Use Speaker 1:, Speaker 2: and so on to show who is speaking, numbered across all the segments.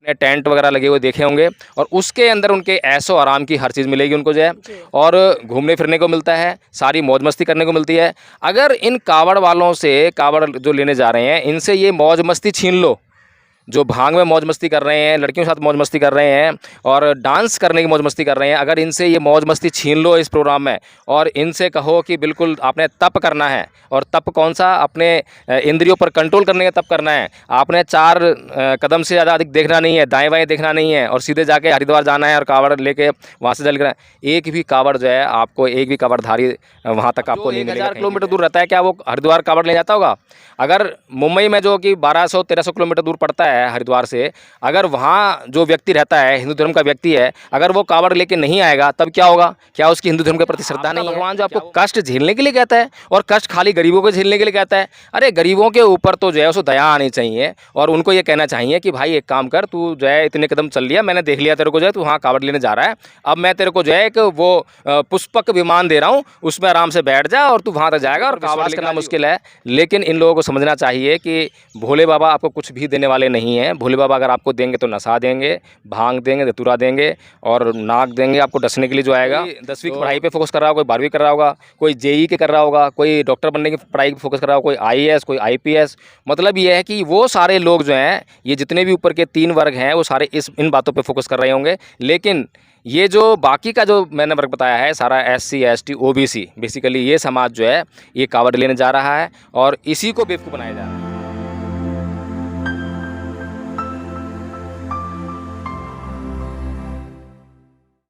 Speaker 1: Tent वगैरह लगे हुए देखे होंगे, और उसके अंदर उनके ऐशो आराम की हर चीज़ मिलेगी उनको जो है, और घूमने फिरने को मिलता है, सारी मौज मस्ती करने को मिलती है। अगर इन कावड़ वालों से, कावड़ जो लेने जा रहे हैं, इनसे ये मौज मस्ती छीन लो, जो भांग में मौज मस्ती कर रहे हैं, लड़कियों के साथ मौज मस्ती कर रहे हैं और डांस करने की मौज मस्ती कर रहे हैं, अगर इनसे ये मौज मस्ती छीन लो इस प्रोग्राम में, और इनसे कहो कि बिल्कुल आपने तप करना है, और तप कौन सा, अपने इंद्रियों पर कंट्रोल करने का तप करना है, आपने 4 कदम से ज़्यादा अधिक देखना नहीं है, दाएं बाएं देखना नहीं है, और सीधे जाके हरिद्वार जाना है और कावड़ लेके वहाँ से जल कर, एक भी कावड़ जो है आपको, एक भी कावड़धारी वहाँ तक आपको नहीं मिलेगा। 1000 किलोमीटर दूर रहता है, क्या वो हरिद्वार कावड़ ले जाता होगा? अगर मुंबई में जो कि 1200-1300 किलोमीटर दूर पड़ता है हरिद्वार से, अगर वहाँ जो व्यक्ति रहता है, हिंदू धर्म का व्यक्ति है, अगर वो कावड़ लेके नहीं आएगा, तब क्या होगा? क्या उसकी हिंदू धर्म के प्रति श्रद्धा नहीं है? भगवान जो आपको कष्ट झेलने के लिए कहता है, और कष्ट खाली गरीबों को झेलने के लिए कहता है। अरे गरीबों के ऊपर तो जो है उसको दया आनी चाहिए, और उनको ये कहना चाहिए कि भाई एक काम कर, तू जो है इतने कदम चल लिया, मैंने देख लिया तेरे को जो है, तू वहाँ कावड़ लेने जा रहा है, अब मैं तेरे को जो है एक वो पुष्पक विमान दे रहा हूँ, उसमें आराम से बैठ जा और तू वहाँ तक जाएगा। और कावड़ करना मुश्किल है, लेकिन इन लोगों को समझना चाहिए कि भोले बाबा आपको कुछ भी देने वाले नहीं हैं। भोले बाबा अगर आपको देंगे तो नशा देंगे, भांग देंगे, धतूरा देंगे, और नाक देंगे आपको डसने के लिए जो आएगा। 10वीं की पढ़ाई पे फोकस कर रहा होगा, कोई 12वीं कर रहा होगा, कोई जेई के कर रहा होगा, कोई डॉक्टर बनने की पढ़ाई पे फोकस कर रहा होगा, कोई आईएएस, कोई आईपीएस। मतलब ये है कि वो सारे लोग जो हैं, ये जितने भी ऊपर के 3 वर्ग हैं, वो सारे इन बातों पर फोकस कर रहे होंगे। लेकिन ये जो बाकी का जो मैंने वर्ग बताया है, सारा एससी, एसटी, ओबीसी, बेसिकली ये समाज जो है, ये कावड़ लेने जा रहा है, और इसी को बेवकूफ़ बनाया जा रहा है।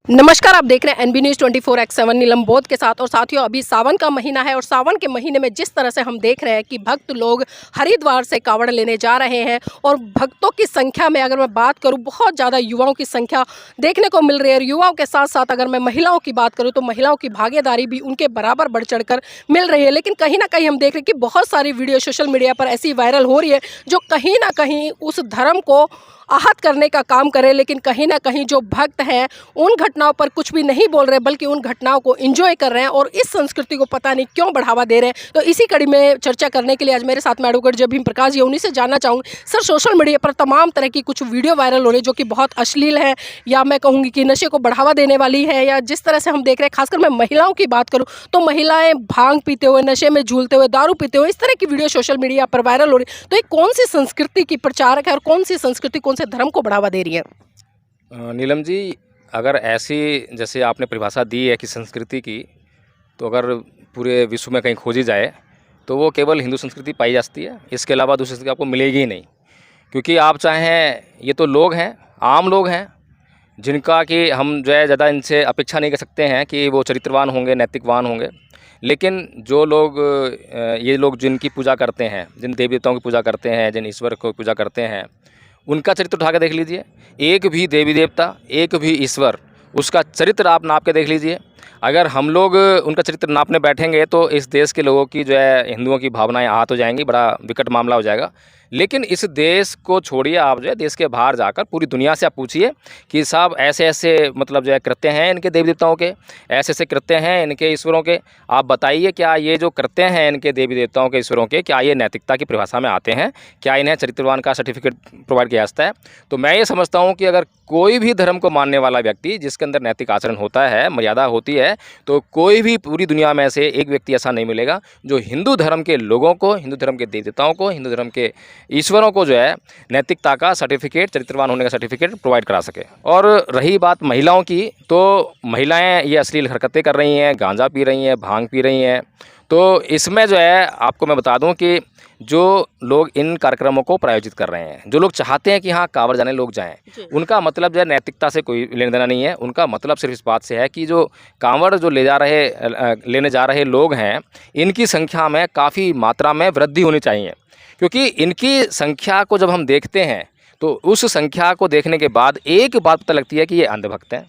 Speaker 2: नमस्कार, आप देख रहे हैं एनबी न्यूज़ 24/7 नीलम बोध के साथ। और साथियों, अभी सावन का महीना है, और सावन के महीने में जिस तरह से हम देख रहे हैं कि भक्त लोग हरिद्वार से कावड़ लेने जा रहे हैं, और भक्तों की संख्या में अगर मैं बात करूं, बहुत ज़्यादा युवाओं की संख्या देखने को मिल रही है। और युवाओं के साथ साथ अगर मैं महिलाओं की बात करूं, तो महिलाओं की भागीदारी भी उनके बराबर बढ़ चढ़ कर मिल रही है। लेकिन कहीं ना कहीं हम देख रहे हैं कि बहुत सारी वीडियो सोशल मीडिया पर ऐसी वायरल हो रही है जो कहीं ना कहीं उस धर्म को आहत करने का काम करे। लेकिन कहीं ना कहीं जो भक्त हैं, उन घटनाओं पर कुछ भी नहीं बोल रहे, बल्कि उन घटनाओं को एंजॉय कर रहे हैं, और इस संस्कृति को पता नहीं क्यों बढ़ावा दे रहे हैं। तो इसी कड़ी में चर्चा करने के लिए आज मेरे साथ में एडवोकेट जबीम प्रकाश जी, उन्हीं से जानना चाहूँगी, सर, सोशल मीडिया पर तमाम तरह की कुछ वीडियो वायरल हो रही है जो कि बहुत अश्लील है, या मैं कहूँगी कि नशे को बढ़ावा देने वाली है, या जिस तरह से हम देख रहे हैं, खासकर मैं महिलाओं की बात करूँ तो महिलाएं भांग पीते हुए, नशे में झूलते हुए, दारू पीते हुए, इस तरह की वीडियो सोशल मीडिया पर वायरल हो रही है। तो ये कौन सी संस्कृति की प्रचारक है, और कौन सी संस्कृति कौन से धर्म को बढ़ावा दे रही है?
Speaker 1: नीलम जी, अगर ऐसी जैसे आपने परिभाषा दी है कि संस्कृति की, तो अगर पूरे विश्व में कहीं खोजी जाए तो वो केवल हिंदू संस्कृति पाई जा सकती है। इसके अलावा दूसरी संस्कृति आपको मिलेगी ही नहीं, क्योंकि आप चाहें, ये तो लोग हैं, आम लोग हैं, जिनका कि हम जो है ज़्यादा इनसे अपेक्षा नहीं कर सकते हैं कि वो चरित्रवान होंगे, नैतिकवान होंगे। लेकिन जो लोग ये लोग जिनकी पूजा करते हैं, जिन देवी देवताओं की पूजा करते हैं, जिन ईश्वर को पूजा करते हैं, उनका चरित्र उठा के देख लीजिए। एक भी देवी देवता, एक भी ईश्वर, उसका चरित्र आप नाप के देख लीजिए। अगर हम लोग उनका चरित्र नापने बैठेंगे तो इस देश के लोगों की जो है, हिंदुओं की भावनाएं आहत हो जाएंगी, बड़ा विकट मामला हो जाएगा। लेकिन इस देश को छोड़िए, आप जो है देश के बाहर जाकर पूरी दुनिया से आप पूछिए कि साहब ऐसे ऐसे मतलब जो है कृत्य हैं इनके देवी देवताओं के, ऐसे ऐसे कृत्य हैं इनके ईश्वरों के, आप बताइए क्या ये जो कृत्य हैं इनके देवी देवताओं के, ईश्वरों के, क्या ये नैतिकता की परिभाषा में आते हैं? क्या इन्हें चरित्रवान का सर्टिफिकेट प्रोवाइड किया जाता है? तो मैं ये समझता हूँ कि अगर कोई भी धर्म को मानने वाला व्यक्ति, जिसके अंदर नैतिक आचरण होता है, मर्यादा होती है, तो कोई भी पूरी दुनिया में से एक व्यक्ति ऐसा नहीं मिलेगा जो हिंदू धर्म के लोगों को, हिंदू धर्म के देवी देवताओं को, हिंदू धर्म के ईश्वरों को जो है नैतिकता का सर्टिफिकेट, चरित्रवान होने का सर्टिफिकेट प्रोवाइड करा सके। और रही बात महिलाओं की, तो महिलाएं ये अश्लील हरकतें कर रही हैं, गांजा पी रही हैं, भांग पी रही हैं। तो इसमें जो है आपको मैं बता दूं कि जो लोग इन कार्यक्रमों को प्रायोजित कर रहे हैं, जो लोग चाहते हैं कि हाँ कांवड़ जाने लोग जाएं, उनका मतलब जो है नैतिकता से कोई लेना देना नहीं है। उनका मतलब सिर्फ इस बात से है कि जो कांवड़ जो लेने जा रहे लोग हैं, इनकी संख्या में काफ़ी मात्रा में वृद्धि होनी चाहिए। क्योंकि इनकी संख्या को जब हम देखते हैं तो उस संख्या को देखने के बाद एक बात पता लगती है कि ये अंधभक्त हैं।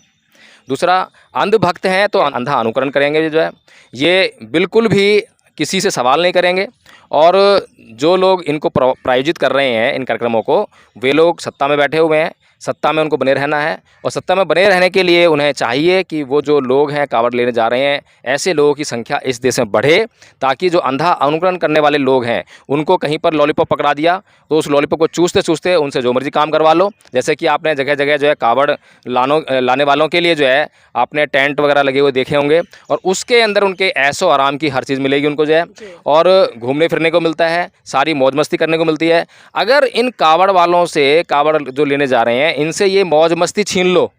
Speaker 1: दूसरा, अंधभक्त हैं तो अंधा अनुकरण करेंगे, जो है ये बिल्कुल भी किसी से सवाल नहीं करेंगे। और जो लोग इनको प्रायोजित कर रहे हैं इन कार्यक्रमों को, वे लोग सत्ता में बैठे हुए हैं, सत्ता में उनको बने रहना है और सत्ता में बने रहने के लिए उन्हें चाहिए कि वो जो लोग हैं कावड़ लेने जा रहे हैं, ऐसे लोगों की संख्या इस देश में बढ़े, ताकि जो अंधा अनुकरण करने वाले लोग हैं उनको कहीं पर लॉलीपॉप पकड़ा दिया तो उस लॉलीपॉप को चूसते चूसते उनसे जो मर्जी काम करवा लो। जैसे कि आपने जगह जगह जो है कावड़ लाने वालों के लिए जो है आपने टेंट वगैरह लगे हुए देखे होंगे, और उसके अंदर उनके ऐशो आराम की हर चीज़ मिलेगी उनको जो है, और घूमने फिरने को मिलता है, सारी मौज मस्ती करने को मिलती है। अगर इन कावड़ वालों से, कावड़ जो लेने जा रहे हैं, इनसे ये मौज मस्ती छीन लो,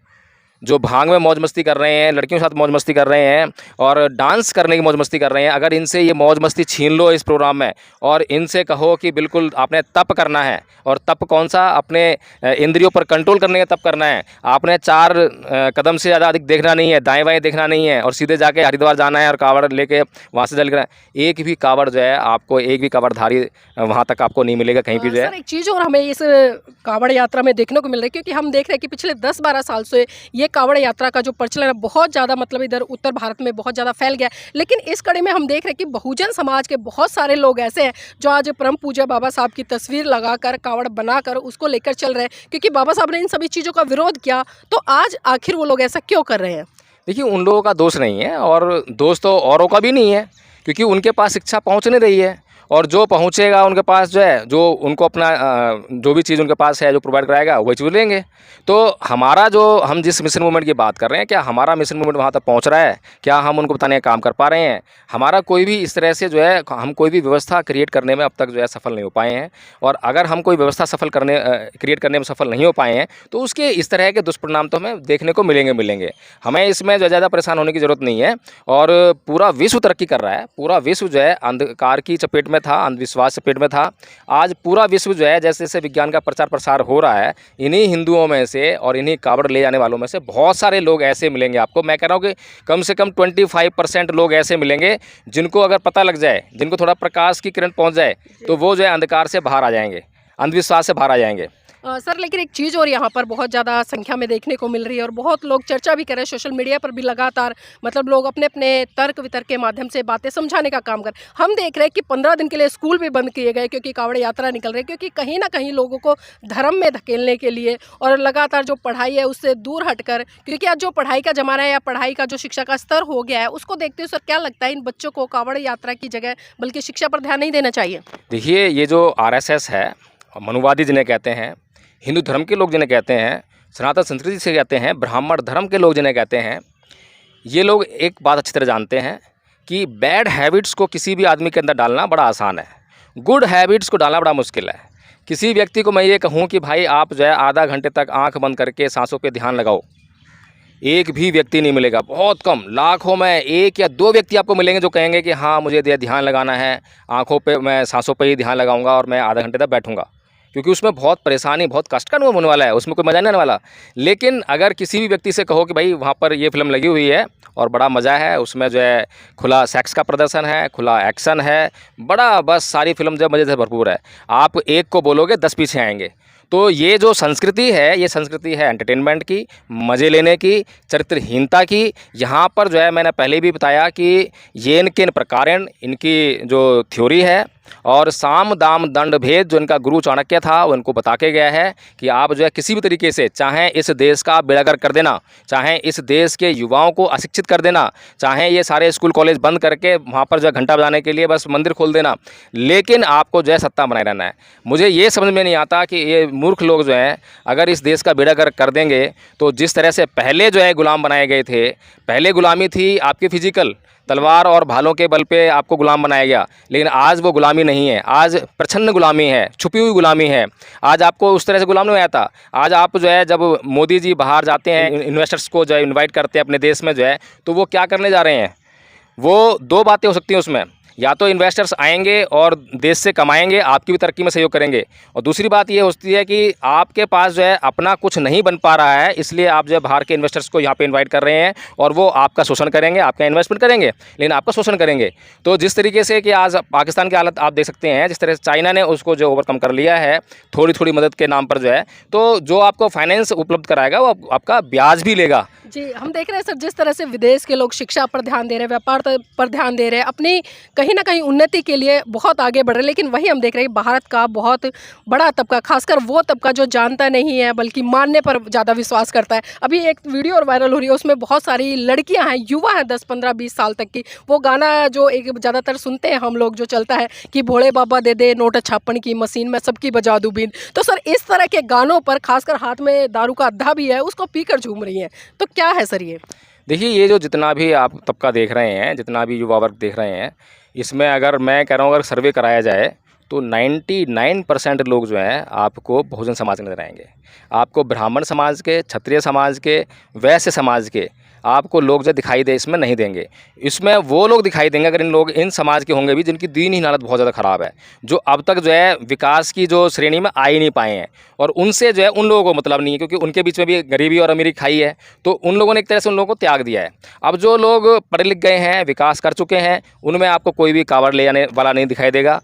Speaker 1: जो भांग में मौज मस्ती कर रहे हैं, लड़कियों के साथ मौज मस्ती कर रहे हैं और डांस करने की मौज मस्ती कर रहे हैं, अगर इनसे ये मौज मस्ती छीन लो इस प्रोग्राम में और इनसे कहो कि बिल्कुल आपने तप करना है, और तप कौन सा, अपने इंद्रियों पर कंट्रोल करने का तप करना है, आपने 4 कदम से ज़्यादा अधिक देखना नहीं है, दाएं बाएं देखना नहीं है, और सीधे जाके हरिद्वार जाना है और कावड़ लेके वहाँ से जल करना है। एक भी कावड़ जो है आपको, एक भी कावड़धारी वहाँ तक आपको नहीं मिलेगा कहीं भी जो है।
Speaker 2: सर, एक चीज़ और हमें इस कावड़ यात्रा में देखने को मिल रही है, क्योंकि हम देख रहे हैं कि पिछले 10-12 साल से ये कावड़ यात्रा का जो प्रचलन है बहुत ज़्यादा, मतलब इधर उत्तर भारत में बहुत ज़्यादा फैल गया है। लेकिन इस कड़ी में हम देख रहे हैं कि बहुजन समाज के बहुत सारे लोग ऐसे हैं जो आज परम पूज्य बाबा साहब की तस्वीर लगाकर, कावड़ बनाकर उसको लेकर चल रहे हैं, क्योंकि बाबा साहब ने इन सभी चीज़ों का विरोध किया। तो आज आखिर वो लोग ऐसा क्यों कर रहे हैं?
Speaker 1: देखिए, उन लोगों का दोष नहीं है और दोष तो औरों का भी नहीं है, क्योंकि उनके पास शिक्षा पहुंच नहीं रही है, और जो पहुंचेगा उनके पास जो है, जो उनको अपना जो भी चीज़ उनके पास है जो प्रोवाइड कराएगा वही चीज़ लेंगे। तो हमारा जो, हम जिस मिशन मूवमेंट की बात कर रहे हैं, क्या हमारा मिशन मूवमेंट वहाँ तक पहुँच रहा है? क्या हम उनको बताने का काम कर पा रहे हैं? हमारा कोई भी इस तरह से जो है, हम कोई भी व्यवस्था क्रिएट करने में अब तक जो है सफल नहीं हो पाए हैं, और अगर हम कोई व्यवस्था क्रिएट करने में सफल नहीं हो पाए हैं तो उसके इस तरह के दुष्परिणाम तो हमें देखने को मिलेंगे। हमें इसमें जो ज़्यादा परेशान होने की ज़रूरत नहीं है, और पूरा विश्व तरक्की कर रहा है। पूरा विश्व जो है अंधकार की चपेट में था, अंधविश्वास चपेट में था। आज पूरा विश्व जो है, जैसे जैसे विज्ञान का प्रचार प्रसार हो रहा है, इन्हीं हिंदुओं में से और इन्हीं कावड़ ले जाने वालों में से बहुत सारे लोग ऐसे मिलेंगे आपको। मैं कह रहा हूँ कि कम से कम 25% लोग ऐसे मिलेंगे जिनको अगर पता लग जाए, जिनको थोड़ा प्रकाश की किरण पहुँच जाए, तो वो जो है अंधकार से बाहर आ जाएंगे, अंधविश्वास से बाहर आ जाएंगे।
Speaker 2: सर, लेकिन एक चीज़ और यहाँ पर बहुत ज़्यादा संख्या में देखने को मिल रही है और बहुत लोग चर्चा भी कर रहे हैं, सोशल मीडिया पर भी लगातार, मतलब लोग अपने अपने तर्क वितर्क के माध्यम से बातें समझाने का काम कर। हम देख रहे हैं कि 15 दिन के लिए स्कूल भी बंद किए गए क्योंकि कावड़ यात्रा निकल रही है, क्योंकि कहीं ना कहीं लोगों को धर्म में धकेलने के लिए और लगातार जो पढ़ाई है उससे दूर हटकर, क्योंकि आज जो पढ़ाई का ज़माना है या पढ़ाई का जो शिक्षा का स्तर हो गया है, उसको देखते हुए सर क्या लगता है इन बच्चों को कावड़ यात्रा की जगह बल्कि शिक्षा पर ध्यान नहीं देना चाहिए?
Speaker 1: देखिए, ये जो RSS है, मनुवादी जिन्हें कहते हैं, हिंदू धर्म के लोग जिन्हें कहते हैं, सनातन संस्कृति से कहते हैं, ब्राह्मण धर्म के लोग जिन्हें कहते हैं, ये लोग एक बात अच्छी तरह जानते हैं कि बैड हैबिट्स को किसी भी आदमी के अंदर डालना बड़ा आसान है, गुड हैबिट्स को डालना बड़ा मुश्किल है। किसी व्यक्ति को मैं ये कहूँ कि भाई आप जो है आधा घंटे तक आंख बंद करके सांसों पे ध्यान लगाओ, एक भी व्यक्ति नहीं मिलेगा, बहुत कम, लाखों में 1 या 2 व्यक्ति आपको मिलेंगे जो कहेंगे कि हाँ मुझे ध्यान लगाना है, आँखों पे, मैं सांसों पे ही ध्यान लगाऊंगा और मैं आधा घंटे तक बैठूंगा, क्योंकि उसमें बहुत परेशानी, बहुत कष्ट का अनुभव होने वाला है, उसमें कोई मज़ा नहीं आने वाला। लेकिन अगर किसी भी व्यक्ति से कहो कि भाई वहाँ पर ये फिल्म लगी हुई है और बड़ा मज़ा है, उसमें जो है खुला सेक्स का प्रदर्शन है, खुला एक्शन है, बड़ा बस सारी फिल्म जो मज़े से भरपूर है, आप एक को बोलोगे 10 पीछे आएंगे। तो ये जो संस्कृति है, ये संस्कृति है एंटरटेनमेंट की, मज़े लेने की, चरित्रहीनता की। यहाँ पर जो है मैंने पहले भी बताया कि ये इनके प्रकारण, इनकी जो थ्योरी है, और साम दाम दंड भेद जो इनका गुरु चाणक्य था वो इनको बता के गया है कि आप जो है किसी भी तरीके से, चाहे इस देश का बेड़ागर कर देना, चाहे इस देश के युवाओं को अशिक्षित कर देना, चाहे ये सारे स्कूल कॉलेज बंद करके वहाँ पर जो घंटा बजाने के लिए बस मंदिर खोल देना, लेकिन आपको जो है सत्ता बनाए रहना है। मुझे ये समझ में नहीं आता कि ये मूर्ख लोग जो हैं अगर इस देश का बेड़ागर कर देंगे तो जिस तरह से पहले जो है गुलाम बनाए गए थे, पहले गुलामी थी आपकी फिजिकल, तलवार और भालों के बल पे आपको गुलाम बनाया गया, लेकिन आज वो गुलामी नहीं है, आज प्रच्छन्न गुलामी है, छुपी हुई गुलामी है। आज आपको उस तरह से गुलाम नहीं आता। आज आप जो है, जब मोदी जी बाहर जाते हैं, इन्वेस्टर्स को जो है इन्वाइट करते हैं अपने देश में जो है, तो वो क्या करने जा रहे हैं? वो 2 बातें हो सकती हैं उसमें, या तो इन्वेस्टर्स आएंगे और देश से कमाएंगे, आपकी भी तरक्की में सहयोग करेंगे, और दूसरी बात ये होती है कि आपके पास जो है अपना कुछ नहीं बन पा रहा है, इसलिए आप जो है बाहर के इन्वेस्टर्स को यहाँ पे इनवाइट कर रहे हैं और वो आपका शोषण करेंगे, आपका इन्वेस्टमेंट करेंगे, लेकिन आपका शोषण करेंगे। तो जिस तरीके से कि आज पाकिस्तान की हालत आप देख सकते हैं, जिस तरह से चाइना ने उसको जो ओवरकम कर लिया है थोड़ी थोड़ी मदद के नाम पर जो है, तो जो आपको फाइनेंस उपलब्ध कराएगा वो आपका ब्याज भी लेगा,
Speaker 2: जी, हम देख रहे हैं सर, जिस तरह से विदेश के लोग शिक्षा पर ध्यान दे रहे हैं, व्यापार पर ध्यान दे रहे हैं, अपनी कहीं न कहीं उन्नति के लिए बहुत आगे बढ़ रहे हैं, लेकिन वही हम देख रहे हैं भारत का बहुत बड़ा तबका, खासकर वो तबका जो जानता नहीं है बल्कि मानने पर ज़्यादा विश्वास करता है। अभी एक वीडियो और वायरल हो रही है, उसमें बहुत सारी लड़कियाँ हैं, युवा हैं 10, 15, 20 साल तक की। वो गाना जो एक ज़्यादातर सुनते हैं हम लोग, जो चलता है कि भोले बाबा दे दे नोट छापन की मशीन, में सबकी बजा दूँ बीन। तो सर, इस तरह के गानों पर, खासकर हाथ में दारू का अद्धा भी है, उसको पीकर झूम रही हैं। तो क्या है सर ये?
Speaker 1: देखिए, ये जो जितना भी आप तबका देख रहे हैं, जितना भी युवा वर्ग देख रहे हैं, इसमें अगर मैं कह रहा हूँ अगर सर्वे कराया जाए तो 99% लोग जो हैं आपको बहुजन समाज के नजर आएंगे। आपको ब्राह्मण समाज के, क्षत्रिय समाज के, वैश्य समाज के आपको लोग जो दिखाई दे इसमें नहीं देंगे। इसमें वो लोग दिखाई देंगे अगर इन समाज के होंगे भी जिनकी दीनहीन हालत बहुत ज़्यादा ख़राब है, जो अब तक जो है विकास की जो श्रेणी में आ ही नहीं पाए हैं, और उनसे जो है उन लोगों को मतलब नहीं है, क्योंकि उनके बीच में भी गरीबी और अमीरी खाई है, तो उन लोगों ने एक तरह से उन लोगों को त्याग दिया है। अब जो लोग पढ़े लिख गए हैं, विकास कर चुके हैं, उनमें आपको कोई भी कावड़ ले जाने वाला नहीं दिखाई देगा।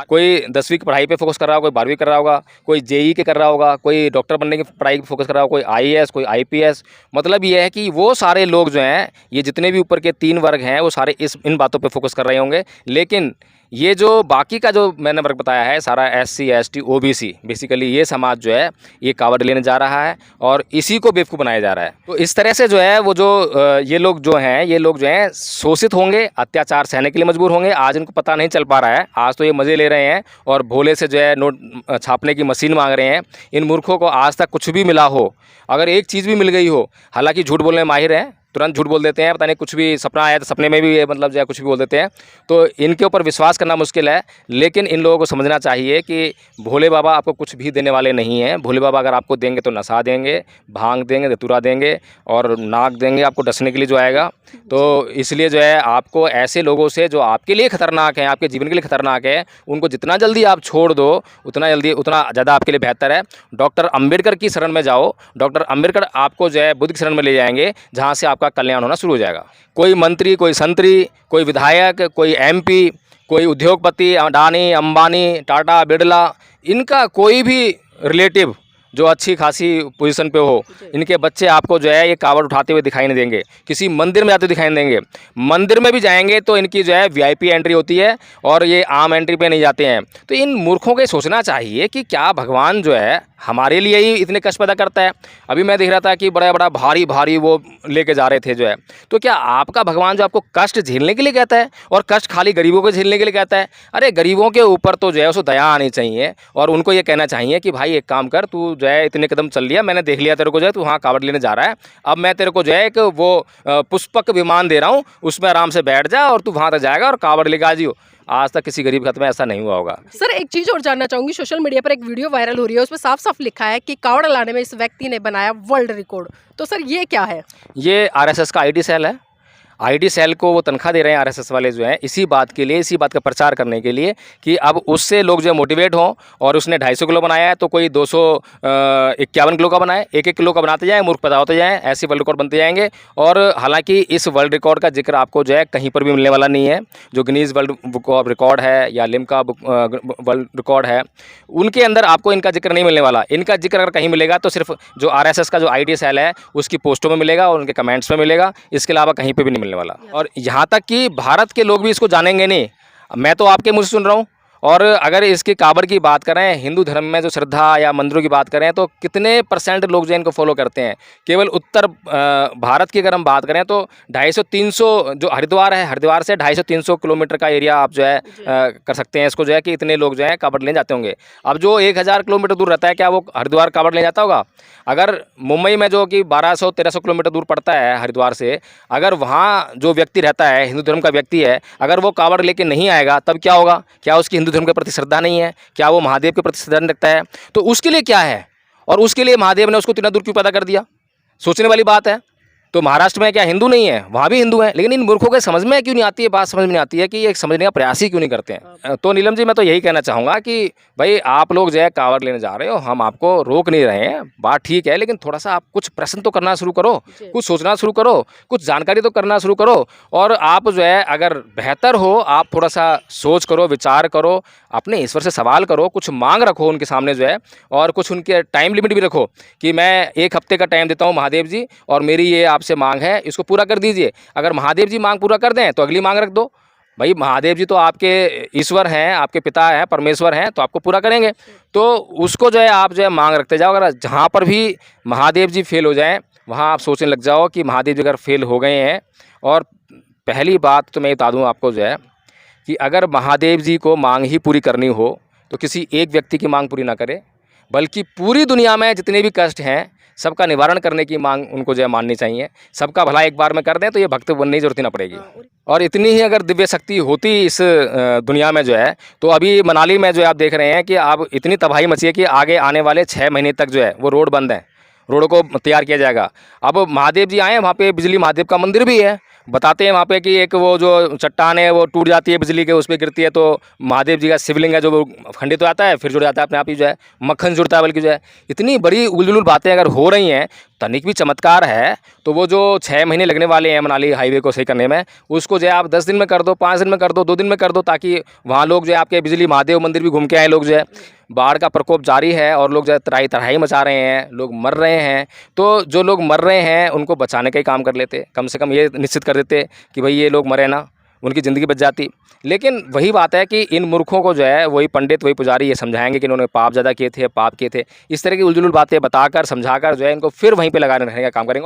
Speaker 1: कोई 10वीं की पढ़ाई पे फोकस कर रहा होगा, कोई 12वीं कर रहा होगा, कोई जेईई के कर रहा होगा, कोई डॉक्टर बनने की पढ़ाई पे फोकस कर रहा होगा, कोई आईएएस, कोई आईपीएस। मतलब ये है कि वो सारे लोग जो हैं, ये जितने भी ऊपर के 3 वर्ग हैं, वो सारे इन बातों पे फोकस कर रहे होंगे। लेकिन ये जो बाकी का जो मैंने वर्ग बताया है, सारा एससी, एसटी, ओबीसी, बेसिकली ये समाज जो है ये कावड़ लेने जा रहा है और इसी को बेवकूफ़ बनाया जा रहा है। तो इस तरह से जो है वो जो ये लोग जो हैं शोषित होंगे, अत्याचार सहने के लिए मजबूर होंगे। आज इनको पता नहीं चल पा रहा है, आज तो ये मज़े ले रहे हैं और भोले से जो है नोट छापने की मशीन मांग रहे हैं। इन मूर्खों को आज तक कुछ भी मिला हो, अगर एक चीज़ भी मिल गई हो, हालांकि झूठ बोलने में माहिर हैं, तुरंत झूठ बोल देते हैं, पता नहीं कुछ भी सपना आया तो सपने में भी ये मतलब जो है कुछ भी बोल देते हैं, तो इनके ऊपर विश्वास करना मुश्किल है। लेकिन इन लोगों को समझना चाहिए कि भोले बाबा आपको कुछ भी देने वाले नहीं हैं। भोले बाबा अगर आपको देंगे तो नशा देंगे, भांग देंगे, धतूरा देंगे और नाक देंगे आपको डसने के लिए जो आएगा। तो इसलिए जो है आपको ऐसे लोगों से जो आपके लिए खतरनाक हैं, आपके जीवन के लिए खतरनाक है, उनको जितना जल्दी आप छोड़ दो उतना जल्दी उतना ज़्यादा आपके लिए बेहतर है। डॉक्टर अंबेडकर की शरण में जाओ, डॉक्टर अंबेडकर आपको जो है बुद्ध की शरण में ले जाएंगे, जहाँ से आपका कल्याण होना शुरू हो जाएगा। कोई मंत्री, कोई संतरी, कोई विधायक, कोई एमपी, कोई उद्योगपति, अडानी, अंबानी, टाटा, बिरला, इनका कोई भी रिलेटिव जो अच्छी खासी पोजीशन पे हो, इनके बच्चे आपको जो है ये कावड़ उठाते हुए दिखाई नहीं देंगे, किसी मंदिर में जाते हुए दिखाई नहीं देंगे। मंदिर में भी जाएंगे तो इनकी जो है वीआईपी एंट्री होती है और ये आम एंट्री पे नहीं जाते हैं। तो इन मूर्खों को सोचना चाहिए कि क्या भगवान जो है हमारे लिए ही इतने कष्ट पैदा करता है। अभी मैं देख रहा था कि बड़ा बड़ा भारी भारी वो लेके जा रहे थे जो है, तो क्या आपका भगवान जो आपको कष्ट झेलने के लिए कहता है और कष्ट खाली गरीबों को झेलने के लिए कहता है? अरे गरीबों के ऊपर तो जो है उसको दया आनी चाहिए और उनको ये कहना चाहिए कि भाई एक काम कर, तू जो है इतने कदम चल लिया, मैंने देख लिया तेरे को जो है तू वहाँ कावड़ लेने जा रहा है, अब मैं तेरे को जो है एक वो पुष्पक विमान दे रहा हूँ, उसमें आराम से बैठ जा और तू वहाँ तक जाएगा और कावड़ लेके आ जियो। आज तक किसी गरीब खत में ऐसा नहीं हुआ होगा।
Speaker 2: सर, एक चीज़ और जानना चाहूँगी, सोशल मीडिया पर एक वीडियो वायरल हो रही है, उसमें साफ साफ लिखा है कि कावड़ लाने में इस व्यक्ति ने बनाया वर्ल्ड रिकॉर्ड। तो सर ये क्या है?
Speaker 1: ये आरएसएस का आईटी सेल है। आईटी सेल को वो तनख्वाह दे रहे हैं आरएसएस वाले जो हैं, इसी बात के लिए, इसी बात का प्रचार करने के लिए कि अब उससे लोग जो मोटिवेट हों। और उसने 250 किलो बनाया है तो कोई 251 किलो का बनाए, 1-1 किलो का बनाते जाएँ, मूर्ख पैदा होते जाएँ, ऐसे वर्ल्ड रिकॉर्ड बनते जाएंगे। और हालांकि इस वर्ल्ड रिकॉर्ड का जिक्र आपको जो है कहीं पर भी मिलने वाला नहीं है। जो Guinness world book of record है या लिम्का वर्ल्ड रिकॉर्ड है, उनके अंदर आपको इनका जिक्र नहीं मिलने वाला। इनका जिक्र अगर कहीं मिलेगा तो सिर्फ जो आरएसएस का जो आईटी सेल है उसकी पोस्टों में मिलेगा और उनके कमेंट्स में मिलेगा, इसके अलावा कहीं पर भी नहीं मिलने वाला। और यहाँ तक कि भारत के लोग भी इसको जानेंगे नहीं। मैं तो आपके मुँह से सुन रहा हूँ। और अगर इसकी कावड़ की बात करें, हिंदू धर्म में जो श्रद्धा या मंदिरों की बात करें, तो कितने % लोग जो इनको फॉलो करते हैं? केवल उत्तर भारत की अगर हम बात करें तो 250-300 जो हरिद्वार है, हरिद्वार से 250-300 किलोमीटर का एरिया आप जो है कर सकते हैं इसको जो है कि इतने लोग जो है कावड़ लेने जाते होंगे। अब जो 1000 किलोमीटर दूर रहता है, क्या वो हरिद्वार कावड़ ले जाता होगा? अगर मुंबई में जो कि 1200-1300 किलोमीटर दूर पड़ता है हरिद्वार से, अगर वहाँ जो व्यक्ति रहता है, हिंदू धर्म का व्यक्ति है, अगर वो कावड़ लेके नहीं आएगा तब क्या होगा? क्या उसकी हिंदू धर्म के प्रति श्रद्धा नहीं है? क्या वो महादेव के प्रति श्रद्धा नहीं रखता है? तो उसके लिए क्या है, और उसके लिए महादेव ने उसको इतना दूर क्यों पैदा कर दिया? सोचने वाली बात है। तो महाराष्ट्र में क्या हिंदू नहीं है? वहाँ भी हिंदू हैं, लेकिन इन मूर्खों के समझ में क्यों नहीं आती है, बात समझ में नहीं आती है कि ये समझने का प्रयास ही क्यों नहीं करते हैं। तो नीलम जी, मैं तो यही कहना चाहूँगा कि भाई आप लोग जो है कावड़ लेने जा रहे हो, हम आपको रोक नहीं रहे हैं, बात ठीक है, लेकिन थोड़ा सा आप कुछ प्रश्न तो करना शुरू करो, कुछ सोचना शुरू करो, कुछ जानकारी तो करना शुरू करो। और आप जो है अगर बेहतर हो, आप थोड़ा सा सोच करो, विचार करो, अपने ईश्वर से सवाल करो, कुछ मांग रखो उनके सामने जो है, और कुछ उनके टाइम लिमिट भी रखो कि मैं 1 हफ्ते का टाइम देता हूँ महादेव जी, और मेरी ये आपसे मांग है इसको पूरा कर दीजिए। अगर महादेव जी मांग पूरा कर दें तो अगली मांग रख दो। भाई महादेव जी तो आपके ईश्वर हैं, आपके पिता हैं, परमेश्वर हैं, तो आपको पूरा करेंगे। तो उसको जो है आप जो है मांग रखते जाओ। अगर जहाँ पर भी महादेव जी फेल हो जाएं वहाँ आप सोचने लग जाओ कि महादेव जी अगर फेल हो गए हैं। और पहली बात तो मैं बता दूँ आपको जो है कि अगर महादेव जी को मांग ही पूरी करनी हो तो किसी एक व्यक्ति की मांग पूरी ना करे, बल्कि पूरी दुनिया में जितने भी कष्ट हैं सबका निवारण करने की मांग उनको जो है माननी चाहिए। सबका भला एक बार में कर दें तो ये भक्त बनने की जरूरत ही ना पड़ेगी। और इतनी ही अगर दिव्य शक्ति होती इस दुनिया में जो है, तो अभी मनाली में जो है आप देख रहे हैं कि अब इतनी तबाही मची है कि आगे आने वाले 6 महीने तक जो है वो रोड बंद है, रोडों को तैयार किया जाएगा। अब महादेव जी आए, वहाँ पे बिजली महादेव का मंदिर भी है। बताते हैं वहाँ पे कि एक वो जो चट्टान है वो टूट जाती है बिजली के, उस पर गिरती है तो महादेव जी का शिवलिंग है जो वो खंडित हो जाता है, फिर जुड़ जाता है अपने आप ही, जो है मक्खन जुड़ता है। बल्कि जो है इतनी बड़ी उलझुल बातें अगर हो रही हैं, तनिक भी चमत्कार है तो वो जो 6 महीने लगने वाले हैं मनाली हाईवे को सही करने में, उसको जो है आप 10 दिन में कर दो, 5 दिन में कर दो, 2 दिन में कर दो, ताकि वहाँ लोग जो है आपके बिजली महादेव मंदिर भी घूम के आए। लोग जो है बाढ़ का प्रकोप जारी है और लोग जो है तराई तराई मचा रहे हैं, लोग मर रहे हैं। तो जो लोग मर रहे हैं उनको बचाने का ही काम कर लेते, कम से कम ये निश्चित कर देते कि भाई ये लोग मरे ना, उनकी ज़िंदगी बच जाती। लेकिन वही बात है कि इन मूर्खों को जो है वही पंडित वही पुजारी ये समझाएंगे कि इन्होंने पाप ज़्यादा किए थे, पाप किए थे। इस तरह की उलझुल बातें बताकर समझाकर जो है इनको फिर वहीं पे लगाने रखने का काम करेंगे।